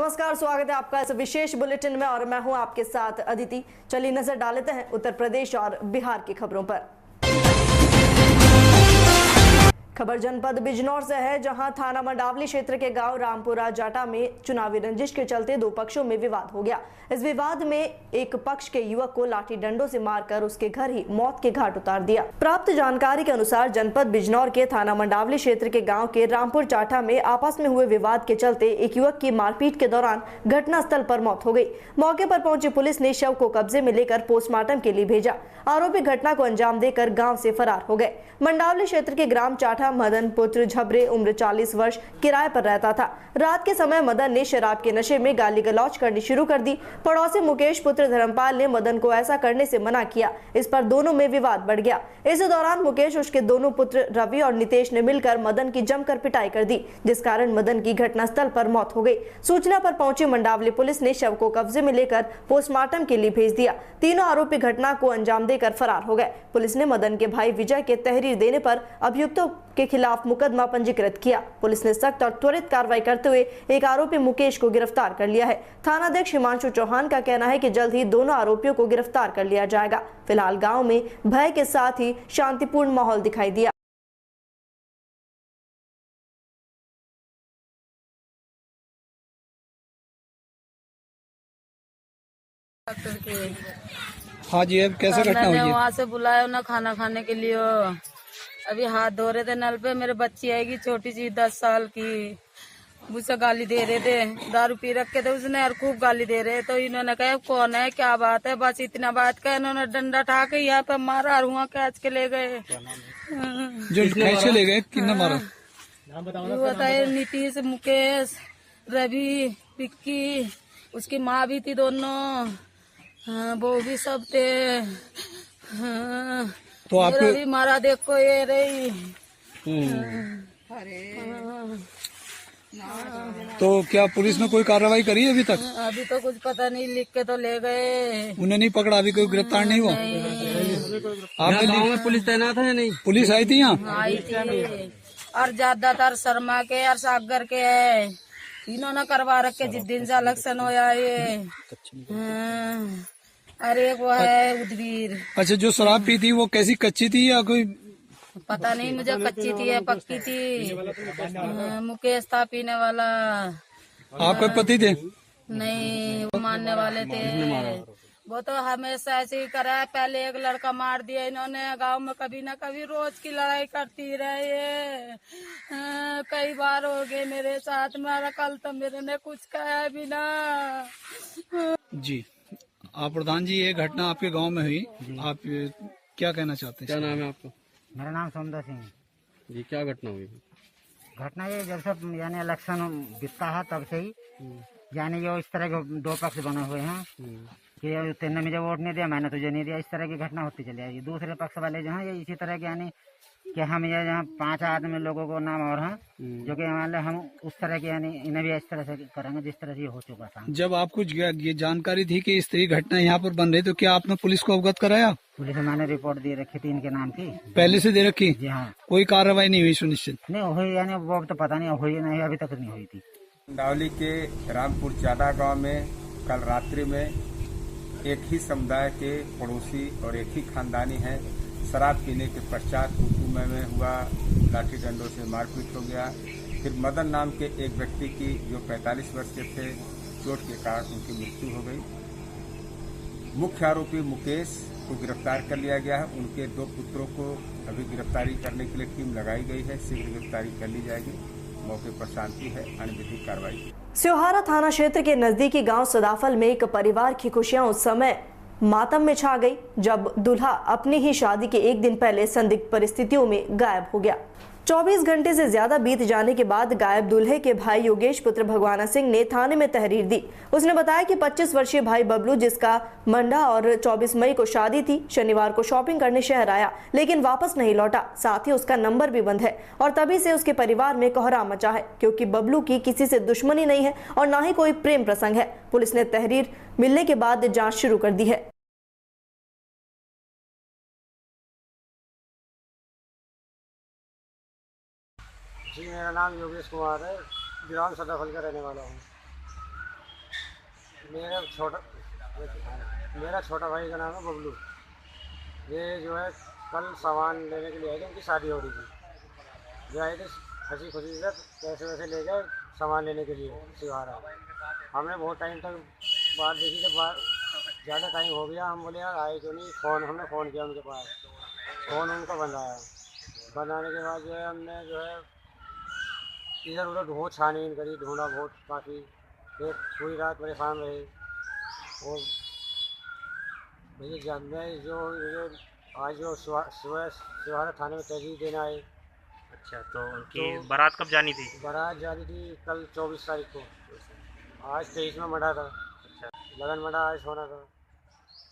नमस्कार, स्वागत है आपका इस विशेष बुलेटिन में और मैं हूं आपके साथ अदिति। चलिए नजर डालते हैं उत्तर प्रदेश और बिहार की खबरों पर। खबर जनपद बिजनौर से है, जहां थाना मंडावली क्षेत्र के गांव रामपुरा जाटा में चुनावी रंजिश के चलते दो पक्षों में विवाद हो गया। इस विवाद में एक पक्ष के युवक को लाठी डंडों से मारकर उसके घर ही मौत के घाट उतार दिया। प्राप्त जानकारी के अनुसार जनपद बिजनौर के थाना मंडावली क्षेत्र के गांव के रामपुर जाटा में आपस में हुए विवाद के चलते एक युवक की मारपीट के दौरान घटनास्थल पर मौत हो गई। मौके पर पहुंची पुलिस ने शव को कब्जे में लेकर पोस्टमार्टम के लिए भेजा। आरोपी घटना को अंजाम देकर गाँव से फरार हो गए। मंडावली क्षेत्र के ग्राम चाटा मदन पुत्र झबरे उम्र 40 वर्ष किराए पर रहता था। रात के समय मदन ने शराब के नशे में गाली गलौज करनी शुरू कर दी। पड़ोसी मुकेश पुत्र धर्मपाल ने मदन को ऐसा करने से मना किया। इस पर दोनों में विवाद बढ़ गया। इस दौरान मुकेश, उसके दोनों पुत्र रवि और नितेश ने मिलकर मदन की जमकर पिटाई कर दी, जिस कारण मदन की घटनास्थल पर मौत हो गई। सूचना पर पहुंची मंडावली पुलिस ने शव को कब्जे में लेकर पोस्टमार्टम के लिए भेज दिया। तीनों आरोपी घटना को अंजाम देकर फरार हो गए। पुलिस ने मदन के भाई विजय के तहरीर देने पर अभियुक्तों के खिलाफ मुकदमा पंजीकृत किया। पुलिस ने सख्त और त्वरित कार्रवाई करते हुए एक आरोपी मुकेश को गिरफ्तार कर लिया है। थानाध्यक्ष हिमांशु चौहान का कहना है कि जल्द ही दोनों आरोपियों को गिरफ्तार कर लिया जाएगा। फिलहाल गांव में भय के साथ ही शांतिपूर्ण माहौल दिखाई दिया। हाँ जी, अब कैसे घटना हुई है? वहाँ से बुलाया ना खाना खाने के लिए। अभी हाथ धो रहे थे नल पे, मेरे बच्ची आएगी छोटी सी 10 साल की, मुझसे गाली दे रहे थे। दारू पी रखे थे उसने और खूब गाली दे रहे। तो इन्होंने कहा कौन है, क्या बात है, बस इतना बात का इन्होंने डंडा उठा के यहाँ पे मारा और वहाँ कैच के ले गए। जो कैसे ले गए, किसने मारा? बताए नीतीश, मुकेश, रवि, पिक्की, उसकी माँ भी थी दोनों। हाँ, वो भी सब थे। हाँ, तो आपको भी मारा, देखो ये रही। तो क्या पुलिस ने कोई कार्रवाई करी है अभी तक? अभी तो कुछ पता नहीं, लिख के तो ले गए। उन्हें नहीं पकड़ा, अभी कोई गिरफ्तार नहीं हुआ? आपके गांव में पुलिस तैनात है? नहीं, पुलिस आई थी यहाँ? आई थी, और ज्यादातर शर्मा के और सागर के है। इन्होंने करवा रखे जिस दिन से इलेक्शन होया ये। हाँ, अरे वो है उदवीर। अच्छा, जो शराब पी थी वो कैसी, कच्ची थी या कोई? पता नहीं मुझे, कच्ची थी या पक्की थी। मुकेश था पीने वाला। आपके पति थे? नहीं, वो मानने वाले थे। वो तो हमेशा ऐसे ही करा है। पहले एक लड़का मार दिया इन्होंने। गांव में कभी ना कभी रोज की लड़ाई करती रहे। कई बार हो गए मेरे साथ। मेरा कल तो मेरे ने कुछ कहा भी ना। जी, आप प्रधान जी, ये घटना आपके गांव में हुई, आप क्या कहना चाहते हैं? क्या नाम है आपका? मेरा नाम सोमदर सिंह है जी। क्या घटना हुई? घटना ये जब से यानी इलेक्शन बीतता है तब से ही यानी जो इस तरह के दो पक्ष बने हुए हैं कि तेने मुझे वोट नहीं दिया, मैंने तुझे नहीं दिया, इस तरह की घटना होती चली जाएगी। दूसरे पक्ष वाले जो हैं ये इसी तरह के यानी कि हम ये यहाँ 5 आदमी लोगों को नाम और हैं जो कि मतलब हम उस तरह के यानी इन्हें भी इस तरह से करेंगे जिस तरह से ये हो चुका था। जब आपको ये जानकारी थी कि इस तरह घटना यहाँ पर बन रही, तो क्या आपने पुलिस को अवगत कराया? पुलिस मैंने रिपोर्ट दे रखी थी इनके नाम की, पहले से दे रखी? जी हाँ। कोई कार्रवाई नहीं हुई सुनिश्चित? नहीं हुई, यानी वो तो पता नहीं हुई नहीं, अभी तक नहीं हुई थी। मंडावली के रामपुर चाटा गांव में कल रात्रि में एक ही समुदाय के पड़ोसी और एक ही खानदानी हैं, शराब पीने के पश्चात हुकूमत में हुआ, लाठी डंडों से मारपीट हो गया। फिर मदन नाम के एक व्यक्ति की जो 45 वर्ष के थे, चोट के कारण उनकी मृत्यु हो गई। मुख्य आरोपी मुकेश को गिरफ्तार कर लिया गया है। उनके 2 पुत्रों को अभी गिरफ्तारी करने के लिए टीम लगाई गई है। शीघ्र गिरफ्तारी कर ली जाएगी। मौके पर शांति है, अन्य विधिक कार्रवाई। स्योहारा थाना क्षेत्र के नजदीकी गांव सदाफल में एक परिवार की खुशियां उस समय मातम में छा गई जब दूल्हा अपनी ही शादी के एक दिन पहले संदिग्ध परिस्थितियों में गायब हो गया। 24 घंटे से ज्यादा बीत जाने के बाद गायब दूल्हे के भाई योगेश पुत्र भगवाना सिंह ने थाने में तहरीर दी। उसने बताया कि 25 वर्षीय भाई बबलू, जिसका मंडा और 24 मई को शादी थी, शनिवार को शॉपिंग करने शहर आया लेकिन वापस नहीं लौटा। साथ ही उसका नंबर भी बंद है और तभी से उसके परिवार में कोहराम मचा है, क्योंकि बबलू की किसी से दुश्मनी नहीं है और न ही कोई प्रेम प्रसंग है। पुलिस ने तहरीर मिलने के बाद जांच शुरू कर दी है। जी, मेरा नाम योगेश कुमार है, ग्राम सदाफल का रहने वाला हूँ। मेरा छोटा भाई का नाम है बबलू। ये जो है कल सामान लेने के लिए आए थे, उनकी शादी हो रही थी। जो आए थे हंसी खुशी से पैसे वैसे ले गए सामान लेने के लिए सिवारा। हमने बहुत टाइम तक बात देखी, जब ज़्यादा टाइम हो गया हम बोले यार आए क्यों नहीं। हमने फ़ोन किया उनके पास, फ़ोन उनका बंद आया। बंद आने के बाद जो है हमने जो है इधर उधर बहुत छानबीन करी, ढूंढा बहुत काफ़ी। फिर पूरी रात परेशान रहे। और भैया मैं जो आज जो सुबह सिवारा थाने में तहरीर देना आए। अच्छा, तो उनकी बारात कब जानी थी? बारात जानी थी कल 24 तारीख को। आज 23 में मढ़ा था। अच्छा, लगन मढ़ा आज होना था।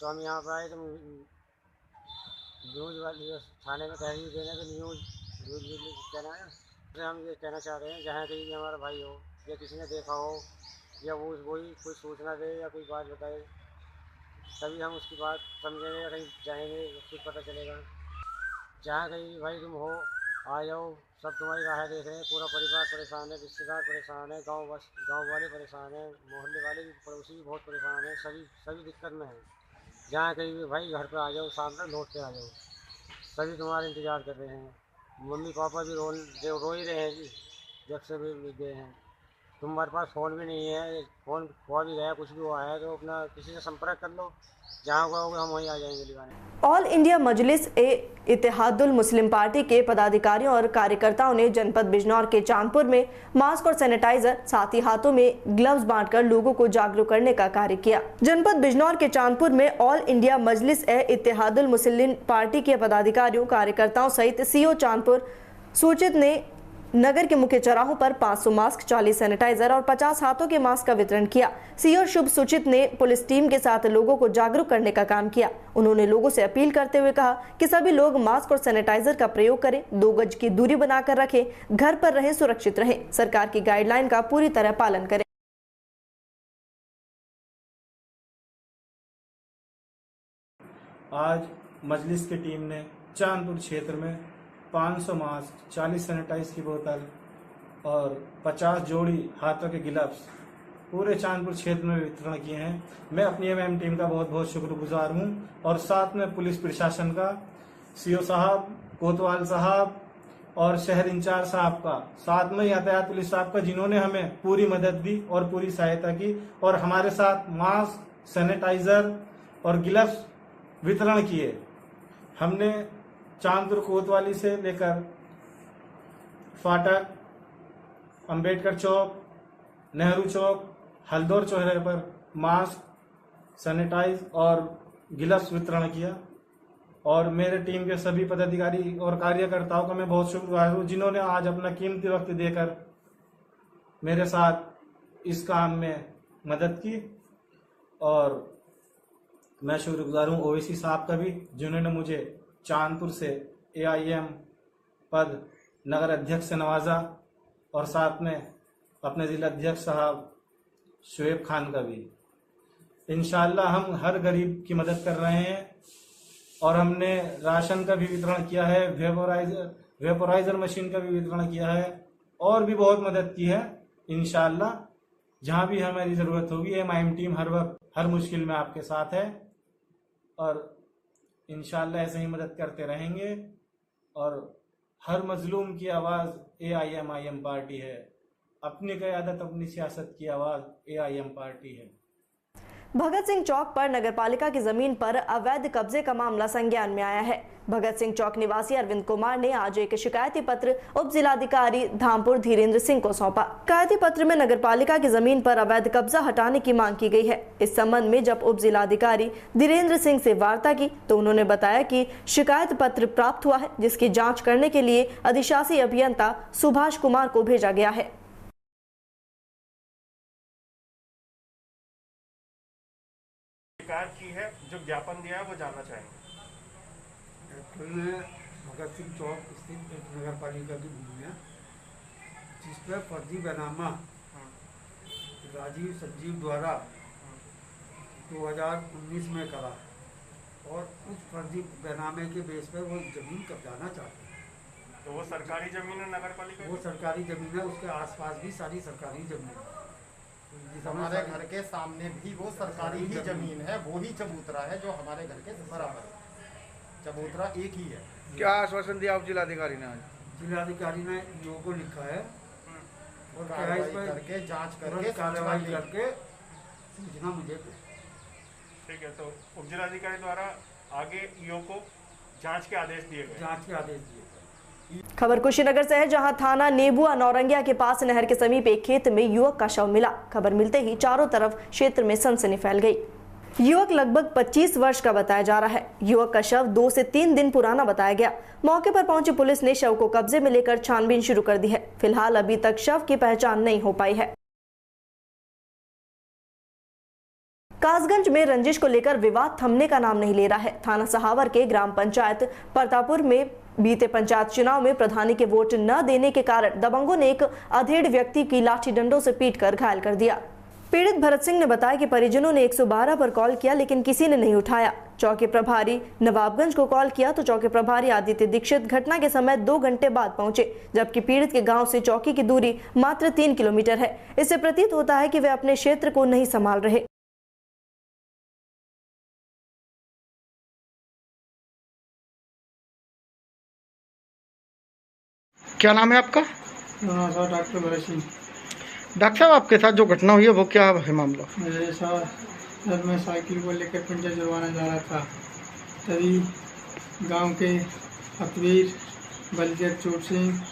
तो हम यहाँ पर आए तो न्यूज़ वाली थाने में तहरीर देने तो न्यूज़ कहना है। तो हम ये कहना चाह रहे हैं जहाँ कहीं भी हमारा भाई हो या किसी ने देखा हो या वो वही कोई सूचना दे या कोई बात बताए, तभी हम उसकी बात समझेंगे या कहीं जाएंगे कुछ पता चलेगा। जहाँ कहीं भी भाई तुम हो आ जाओ, सब तुम्हारी राह देख रहे हैं। पूरा परिवार परेशान है, रिश्तेदार परेशान है, गांव वाले परेशान हैं, मोहल्ले वाले भी, पड़ोसी भी बहुत परेशान हैं। सभी दिक्कत में हैं। जहाँ कहीं भी भाई घर पर आ जाओ, शाम तक लौट के आ जाओ। सभी तुम्हारा इंतज़ार कर रहे हैं। मम्मी पापा भी रो ही रहे हैं जी, जब से भी गए हैं। तुम्हारे पास फ़ोन भी नहीं है, फ़ोन खो भी गया, कुछ भी हुआ है तो अपना किसी से संपर्क कर लो। जहाँ को हम वहीं आ जाएंगे लिवाने। ऑल इंडिया मजलिस ए इत्तेहादुल मुस्लिम पार्टी के पदाधिकारियों और कार्यकर्ताओं ने जनपद बिजनौर के चांदपुर में मास्क और सैनिटाइजर, साथ ही हाथों में ग्लव्स बांटकर लोगों को जागरूक करने का कार्य किया। जनपद बिजनौर के चांदपुर में ऑल इंडिया मजलिस ए इत्तेहादुल मुस्लिम पार्टी के पदाधिकारियों, कार्यकर्ताओं सहित सीओ चांदपुर सूचित ने नगर के मुख्य चौराहों पर 500 मास्क, 40 सैनिटाइजर और 50 हाथों के मास्क का वितरण किया। सीओ शुभ सूचित ने पुलिस टीम के साथ लोगों को जागरूक करने का काम किया। उन्होंने लोगों से अपील करते हुए कहा कि सभी लोग मास्क और सैनिटाइजर का प्रयोग करें, 2 गज की दूरी बनाकर रखें, घर पर रहें, सुरक्षित रहें, सरकार की गाइडलाइन का पूरी तरह पालन करें। आज मजलिस की टीम ने चांदपुर क्षेत्र में 500 मास्क, 40 सैनिटाइज की बोतल और 50 जोड़ी हाथों के ग्लव्स पूरे चांदपुर क्षेत्र में वितरण किए हैं। मैं अपनी एमएम टीम का बहुत बहुत शुक्रगुजार हूं और साथ में पुलिस प्रशासन का, सीओ साहब, कोतवाल साहब और शहर इंचार्ज साहब का, साथ में यातायात पुलिस साहब का, जिन्होंने हमें पूरी मदद दी और पूरी सहायता की और हमारे साथ मास्क, सैनिटाइजर और ग्लव्स वितरण किए। हमने चांदपुर कोतवाली से लेकर फाटक, अंबेडकर चौक, नेहरू चौक, हल्दौर चौराहे पर मास्क, सैनिटाइज और ग्लव्स वितरण किया। और मेरे टीम के सभी पदाधिकारी और कार्यकर्ताओं का मैं बहुत शुक्रगुजार हूँ, जिन्होंने आज अपना कीमती वक्त देकर मेरे साथ इस काम में मदद की। और मैं शुक्रगुजार हूँ ओवैसी साहब का भी, जिन्होंने मुझे चांदपुर से AIM पद नगर अध्यक्ष से नवाजा, और साथ में अपने जिला अध्यक्ष साहब शुएब खान का भी। इंशाल्लाह हम हर गरीब की मदद कर रहे हैं और हमने राशन का भी वितरण किया है, वेपोराइजर मशीन का भी वितरण किया है और भी बहुत मदद की है। इंशाल्लाह जहां भी हमारी जरूरत होगी MIM टीम हर वक्त हर मुश्किल में आपके साथ है और इंशाल्लाह ऐसे ही मदद करते रहेंगे। और हर मजलूम की आवाज़ AIM पार्टी है, अपनी क़यादत अपनी सियासत की आवाज़ AIM पार्टी है। भगत सिंह चौक पर नगरपालिका की जमीन पर अवैध कब्जे का मामला संज्ञान में आया है। भगत सिंह चौक निवासी अरविंद कुमार ने आज एक शिकायती पत्र उप जिलाधिकारी धामपुर धीरेन्द्र सिंह को सौंपा। शिकायती पत्र में नगरपालिका की जमीन पर अवैध कब्जा हटाने की मांग की गई है। इस संबंध में जब उप जिलाधिकारी धीरेन्द्र सिंह से वार्ता की तो उन्होंने बताया कि शिकायत पत्र प्राप्त हुआ है, जिसकी जाँच करने के लिए अधिशासी अभियंता सुभाष कुमार को भेजा गया है। शिकायत की है, जो ज्ञापन दिया है वो जानना चाहेंगे। भगत सिंह चौक स्थित एक नगर पालिका की भूमि है, जिस पर फर्जी बैनामा राजीव संजीव द्वारा 2019 में करा और उस फर्जी बैनामे के बेस पर वो जमीन कब्जाना चाहते हैं। तो वो सरकारी जमीन है नगर पालिका? वो सरकारी जमीन है, उसके आसपास भी सारी सरकारी जमीन है। हमारे घर के सामने भी वो सरकारी ही जमीन है, वो ही चबूतरा है जो हमारे घर के बराबर है। चबूतरा एक ही है। क्या आश्वासन दिया आप जिलाधिकारी ने? आज जिलाधिकारी ने ईओ को लिखा है और कार्रवाई करके जांच करके कार्रवाई करके सूचना मुझे। ठीक है, तो उप जिलाधिकारी द्वारा आगे ईओ को जांच के आदेश दिए गए। खबर कुशीनगर से है, जहां थाना नेबुआ नौरंगिया के पास नहर के समीप एक खेत में युवक का शव मिला। खबर मिलते ही चारों तरफ क्षेत्र में सनसनी फैल गई। युवक लगभग 25 वर्ष का बताया जा रहा है। युवक का शव 2 से 3 दिन पुराना बताया गया। मौके पर पहुंची पुलिस ने शव को कब्जे में लेकर छानबीन शुरू कर दी है। फिलहाल अभी तक शव की पहचान नहीं हो पाई है। कासगंज में रंजिश को लेकर विवाद थमने का नाम नहीं ले रहा है। थाना सहावर के ग्राम पंचायत प्रतापुर में बीते पंचायत चुनाव में प्रधानी के वोट न देने के कारण दबंगों ने एक अधेड़ व्यक्ति की लाठी डंडों से पीटकर घायल कर दिया। पीड़ित भरत सिंह ने बताया कि परिजनों ने 112 पर कॉल किया लेकिन किसी ने नहीं उठाया। चौकी प्रभारी नवाबगंज को कॉल किया तो चौकी प्रभारी आदित्य दीक्षित घटना के समय 2 घंटे बाद पहुंचे, जबकि पीड़ित के गांव से चौकी की दूरी मात्र 3 किलोमीटर है। इससे प्रतीत होता है कि वे अपने क्षेत्र को नहीं संभाल रहे। क्या नाम है आपका? डॉक्टर भरत सिंह। डॉक्टर साहब, आपके साथ जो घटना हुई है वो क्या है मामला? मेरे साथ जब मैं साइकिल को लेकर पंचायत जुड़वाने जा रहा था, तभी गांव के अकबीर, बलदेव चोट सिंह,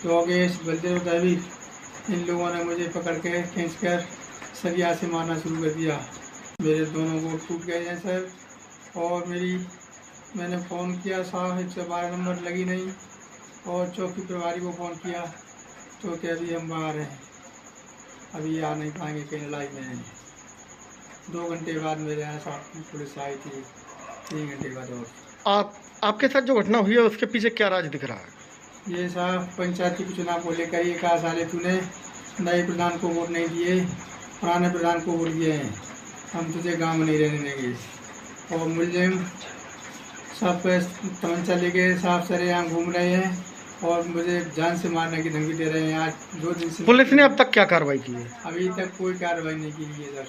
योगेश, बलदेव देवी, इन लोगों ने मुझे पकड़ के खींचकर सरिया से मारना शुरू कर दिया। मेरे दोनों गोड़ टूट गए हैं सर, और मैंने फ़ोन किया साहब, 112 नंबर लगी नहीं, और चौकी प्रभारी को फ़ोन किया तो कि अभी हम बाहर हैं, अभी आ नहीं पाएंगे, कहीं लड़ाई में हैं। 2 घंटे बाद मेरे यहाँ साथ पुलिस आई थी, 3 घंटे बाद। और आपके साथ जो घटना हुई है उसके पीछे क्या राज दिख रहा है? ये साहब पंचायती के चुनाव को लेकर ये कहा, साले तूने नए प्रधान को वोट नहीं दिए, पुराने प्रधान को वोट दिए हैं, हम तुझे गाँव में नहीं रहने देंगे। और मुलजिम सब पे तमंचा लेके साफ सरेआम घूम रहे हैं और मुझे जान से मारने की धमकी दे रहे हैं। आज 2 दिन से पुलिस ने अब तक क्या कार्रवाई की है? अभी तक कोई कार्रवाई नहीं की है सर।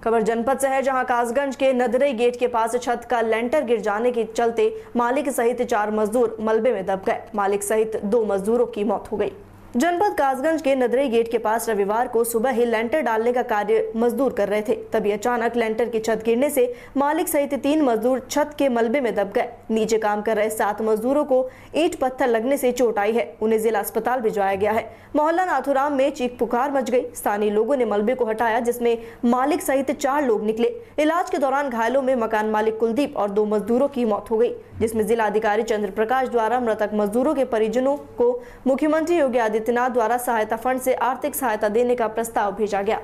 खबर जनपद से है, जहां कासगंज के नदरई गेट के पास छत का लेंटर गिर जाने के चलते मालिक सहित 4 मजदूर मलबे में दब गए। मालिक सहित 2 मजदूरों की मौत हो गई। जनपद कासगंज के नदरई गेट के पास रविवार को सुबह ही लेंटर डालने का कार्य मजदूर कर रहे थे, तभी अचानक लेंटर की छत गिरने से मालिक सहित 3 मजदूर छत के मलबे में दब गए। नीचे काम कर रहे 7 मजदूरों को ईंट पत्थर लगने से चोट आई है, उन्हें जिला अस्पताल भिजवाया गया है। मोहल्ला नाथुराम में चीख पुकार मच गई। स्थानीय लोगों ने मलबे को हटाया, जिसमें मालिक सहित 4 लोग निकले। इलाज के दौरान घायलों में मकान मालिक कुलदीप और 2 मजदूरों की मौत हो गई, जिसमें जिला अधिकारी चंद्र प्रकाश द्वारा मृतक मजदूरों के परिजनों को मुख्यमंत्री योगी आदित्यनाथ द्वारा सहायता फंड से आर्थिक सहायता देने का प्रस्ताव भेजा गया।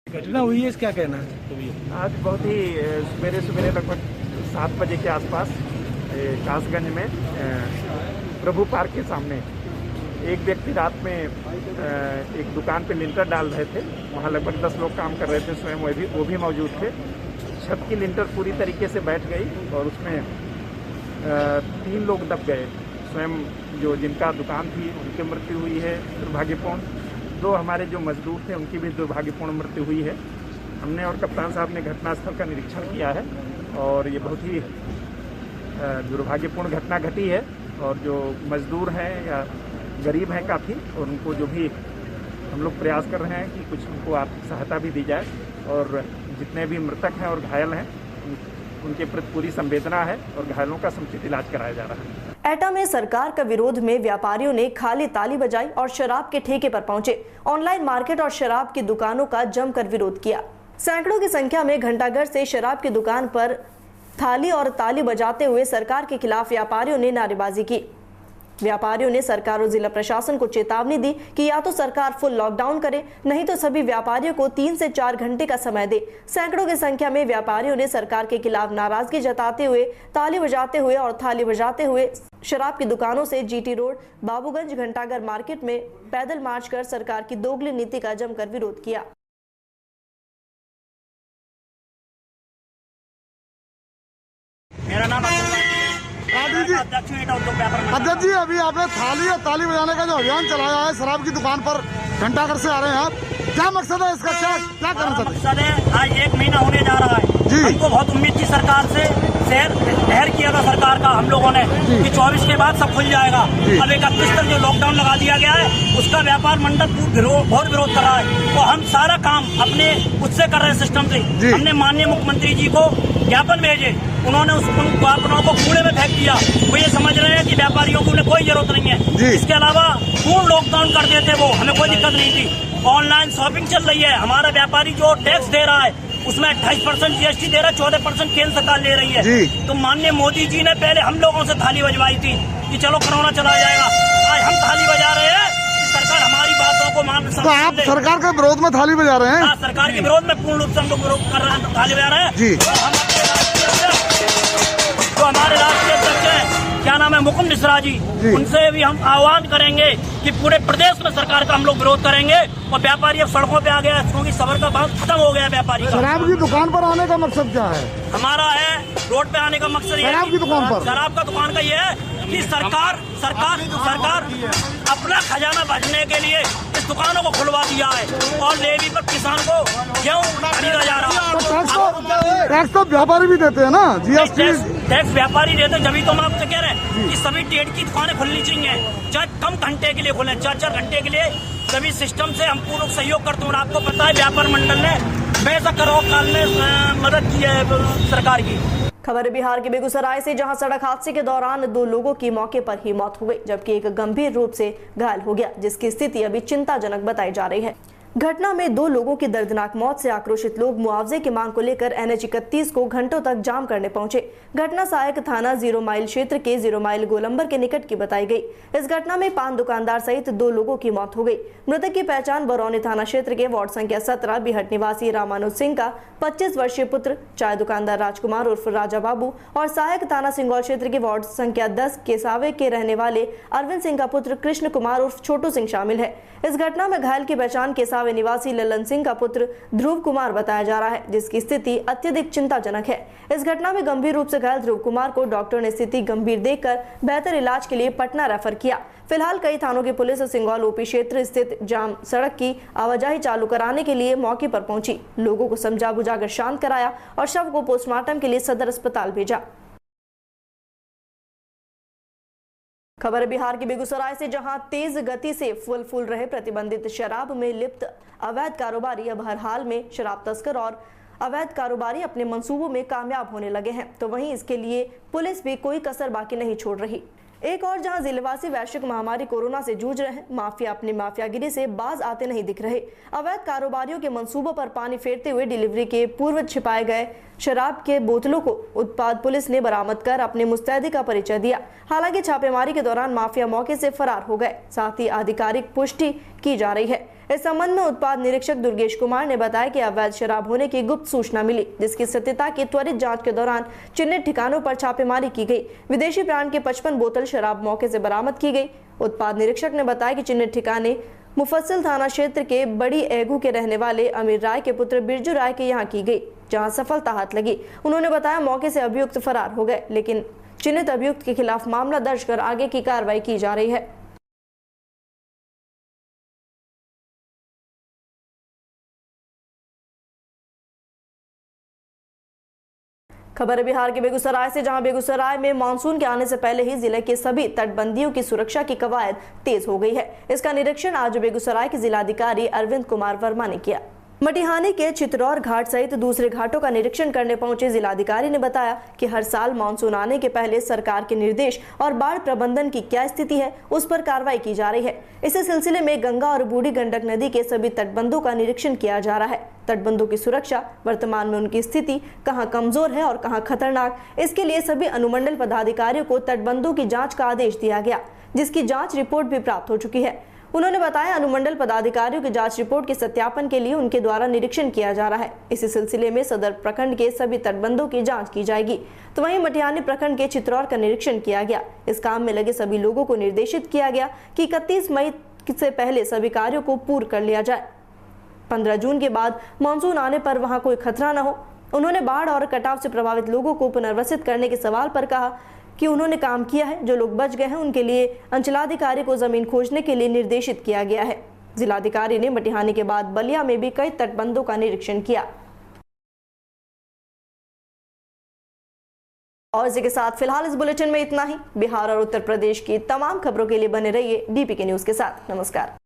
घटना हुई है, क्या कहना है? आज बहुत ही सवेरे लगभग 7 बजे के आसपास कासगंज में प्रभु पार्क के सामने एक व्यक्ति रात में एक दुकान पे लिंटर डाल रहे थे। वहाँ लगभग 10 लोग काम कर रहे थे, स्वयं वो भी मौजूद थे। छत की लिंटर पूरी तरीके से बैठ गई और उसमें 3 लोग दब गए। स्वयं जो जिनका दुकान थी उनकी मृत्यु हुई है दुर्भाग्यपूर्ण। 2 हमारे जो मजदूर थे उनकी भी दुर्भाग्यपूर्ण मृत्यु हुई है। हमने और कप्तान साहब ने घटनास्थल का निरीक्षण किया है और ये बहुत ही दुर्भाग्यपूर्ण घटना घटी है। और जो मजदूर हैं या गरीब हैं काफ़ी, और उनको जो भी हम लोग प्रयास कर रहे हैं कि कुछ उनको आर्थिक सहायता भी दी जाए, और जितने भी मृतक हैं और घायल हैं उनके प्रति पूरी संवेदना है और घायलों का समुचित इलाज कराया जा रहा है। एटा में सरकार का विरोध में व्यापारियों ने खाली ताली बजाई और शराब के ठेके पर पहुंचे। ऑनलाइन मार्केट और शराब की दुकानों का जमकर विरोध किया। सैकड़ों की संख्या में घंटाघर से शराब की दुकान पर थाली और ताली बजाते हुए सरकार के खिलाफ व्यापारियों ने नारेबाजी की। व्यापारियों ने सरकार और जिला प्रशासन को चेतावनी दी कि या तो सरकार फुल लॉकडाउन करे, नहीं तो सभी व्यापारियों को 3 से 4 घंटे का समय दे। सैकड़ों की संख्या में व्यापारियों ने सरकार के खिलाफ नाराजगी जताते हुए ताली बजाते हुए और थाली बजाते हुए शराब की दुकानों से जीटी रोड, बाबूगंज, घंटाघर मार्केट में पैदल मार्च कर सरकार की दोगली नीति का जमकर विरोध किया। मेरा अध्यक्ष जी, अभी आपने थाली और ताली बजाने का जो अभियान चलाया है शराब की दुकान पर, घंटाघर से आ रहे हैं आप, क्या मकसद है इसका? क्या करना चाहते हैं? मकसद है, आज 1 महीना होने जा रहा है जी। हमको बहुत उम्मीद थी सरकार से, शहर किया था सरकार का हम लोगों ने कि 24 के बाद सब खुल जाएगा। अब 31 तक जो लॉकडाउन लगा दिया गया है उसका व्यापार मंडल बहुत विरोध कर रहा है। तो हम सारा काम अपने उससे कर रहे हैं, सिस्टम से। हमने माननीय मुख्यमंत्री जी को ज्ञापन भेजे, उन्होंने उन ज्ञापनों को कूड़े में फेंक दिया। वो ये समझ रहे हैं कि व्यापारियों को उन्हें कोई जरूरत नहीं है। इसके अलावा पूर्ण लॉकडाउन कर देते वो, हमें कोई दिक्कत नहीं थी। ऑनलाइन शॉपिंग चल रही है, हमारा व्यापारी जो टैक्स दे रहा है उसमें 28% GST दे रहा है, 14% केंद्र सरकार ले रही है। तो माननीय मोदी जी ने पहले हम लोगों से थाली बजवाई थी कि चलो कोरोना चला जाएगा। आज हम थाली बजा रहे हैं कि सरकार हमारी बातों को मान। तो आप सरकार के विरोध में थाली बजा रहे हैं? हाँ, सरकार के विरोध में पूर्ण रूप से हम लोग विरोध कर रहे हैं, थाली बजा रहे हैं। जो हमारे राष्ट्रीय अध्यक्ष है, क्या नाम है, मुकुंद मिश्रा जी, उनसे भी हम आह्वान करेंगे कि पूरे प्रदेश में सरकार का हम लोग विरोध करेंगे। और व्यापारी अब सड़कों पे आ गया क्योंकि सबर का बात खत्म हो गया व्यापारी का। शराब की दुकान पर आने का मकसद क्या है? हमारा है रोड पे आने का मकसद ये है, शराब की दुकान पर, शराब का दुकान का ये है कि सरकार अपना खजाना भरने के लिए इस दुकानों को खुलवा दिया है और लेवी पर किसान को क्यों खरीदा जा रहा है। टैक्स तो व्यापारी भी देते हैं ना, GST टैक्स व्यापारी देते हैं। जब तो हम आपसे कह रहे हैं कि सभी ट्रेड की दुकानें खुलनी चाहिए, चाहे कम घंटे के लिए खुले, 4-4 घंटे के लिए। सभी सिस्टम से हम पूर्ण सहयोग करते हैं। और आपको पता है व्यापार मंडल ने बेशक करोड़ काल में मदद की है सरकार की। खबर बिहार के बेगूसराय से, जहां सड़क हादसे के दौरान 2 लोगों की मौके पर ही मौत हो गई, जबकि एक गंभीर रूप से घायल हो गया, जिसकी स्थिति अभी चिंताजनक बताई जा रही है। घटना में 2 लोगों की दर्दनाक मौत से आक्रोशित लोग मुआवजे की मांग को लेकर NH-31 को घंटों तक जाम करने पहुंचे। घटना सहायक थाना 0 माइल क्षेत्र के 0 माइल गोलंबर के निकट की बताई गई। इस घटना में पान दुकानदार सहित 2 लोगों की मौत हो गई। मृतक की पहचान बरौनी थाना क्षेत्र के वार्ड संख्या 17 बिहट निवासी रामानुज सिंह का 25 वर्षीय पुत्र, चाय दुकानदार राजकुमार उर्फ राजा बाबू, और सहायक थाना सिंगौल क्षेत्र के वार्ड संख्या 10 केसावे के रहने वाले अरविंद सिंह का पुत्र कृष्ण कुमार उर्फ छोटू सिंह शामिल है। इस घटना में घायल की पहचान केसावे निवासी ललन सिंह का पुत्र ध्रुव कुमार बताया जा रहा है, जिसकी स्थिति अत्यधिक चिंताजनक है। इस घटना में गंभीर रूप से घायल ध्रुव कुमार को डॉक्टर ने स्थिति गंभीर देखकर बेहतर इलाज के लिए पटना रेफर किया। फिलहाल कई थानों की पुलिस सिंगौल OP क्षेत्र स्थित जाम सड़क की आवाजाही चालू कराने के लिए मौके पर पहुंची, लोगों को समझा बुझाकर शांत कराया और शव को पोस्टमार्टम के लिए सदर अस्पताल भेजा। खबर बिहार के बेगूसराय से, जहां तेज गति से फूल रहे प्रतिबंधित शराब में लिप्त अवैध कारोबारी अब हर हाल में शराब तस्कर और अवैध कारोबारी अपने मंसूबों में कामयाब होने लगे हैं, तो वहीं इसके लिए पुलिस भी कोई कसर बाकी नहीं छोड़ रही। एक और जहां जिलेवासी वैश्विक महामारी कोरोना से जूझ रहे हैं, माफिया अपनी माफियागिरी से बाज आते नहीं दिख रहे। अवैध कारोबारियों के मंसूबों पर पानी फेरते हुए डिलीवरी के पूर्व छिपाए गए शराब के बोतलों को उत्पाद पुलिस ने बरामद कर अपने मुस्तैदी का परिचय दिया। हालांकि छापेमारी के दौरान माफिया मौके से फरार हो गए, साथ ही आधिकारिक पुष्टि की जा रही है। इस संबंध में उत्पाद निरीक्षक दुर्गेश कुमार ने बताया कि अवैध शराब होने की गुप्त सूचना मिली, जिसकी सत्यता की त्वरित जांच के दौरान चिन्हित ठिकानों पर छापेमारी की गई। विदेशी ब्रांड के 55 बोतल शराब मौके से बरामद की गई। उत्पाद निरीक्षक ने बताया कि चिन्हित ठिकाने मुफस्सिल थाना क्षेत्र के बड़ी एगू के रहने वाले अमीर राय के पुत्र बिरजू राय के यहाँ की गई, जहाँ सफलता हाथ लगी। उन्होंने बताया मौके से अभियुक्त फरार हो गए, लेकिन चिन्हित अभियुक्त के खिलाफ मामला दर्ज कर आगे की कार्रवाई की जा रही है। खबर बिहार के बेगूसराय से, जहां बेगूसराय में मानसून के आने से पहले ही जिले के सभी तटबंदियों की सुरक्षा की कवायद तेज हो गई है। इसका निरीक्षण आज बेगूसराय के जिलाधिकारी अरविंद कुमार वर्मा ने किया। मटिहानी के चित्रौर घाट सहित दूसरे घाटों का निरीक्षण करने पहुंचे जिलाधिकारी ने बताया कि हर साल मानसून आने के पहले सरकार के निर्देश और बाढ़ प्रबंधन की क्या स्थिति है, उस पर कार्रवाई की जा रही है। इसी सिलसिले में गंगा और बूढ़ी गंडक नदी के सभी तटबंधों का निरीक्षण किया जा रहा है। तटबंधों की सुरक्षा, वर्तमान में उनकी स्थिति कहां कमजोर है और कहां खतरनाक, इसके लिए सभी अनुमंडल पदाधिकारियों को तटबंधों की जाँच का आदेश दिया गया, जिसकी जाँच रिपोर्ट भी प्राप्त हो चुकी है। उन्होंने बताया अनुमंडल पदाधिकारियों की जांच रिपोर्ट के सत्यापन के लिए उनके द्वारा निरीक्षण किया जा रहा है। इसी सिलसिले में सदर प्रखंड के सभी तटबंधों की जांच की जाएगी। तो वहीं मटिहानी प्रखंड के चित्रौर का निरीक्षण किया गया। इस काम में लगे सभी लोगों को निर्देशित किया गया कि 31 मई से पहले सभी कार्यों को पूर्ण कर लिया जाए। 15 जून के बाद मानसून आने पर वहां कोई खतरा न हो। उन्होंने बाढ़ और कटाव से प्रभावित लोगों को पुनर्वसित करने के सवाल पर कहा कि उन्होंने काम किया है। जो लोग बच गए हैं उनके लिए अंचलाधिकारी को जमीन खोजने के लिए निर्देशित किया गया है। जिलाधिकारी ने मटिहानी के बाद बलिया में भी कई तटबंधों का निरीक्षण किया। और इसी के साथ फिलहाल इस बुलेटिन में इतना ही। बिहार और उत्तर प्रदेश की तमाम खबरों के लिए बने रहिए DPK न्यूज के साथ। नमस्कार।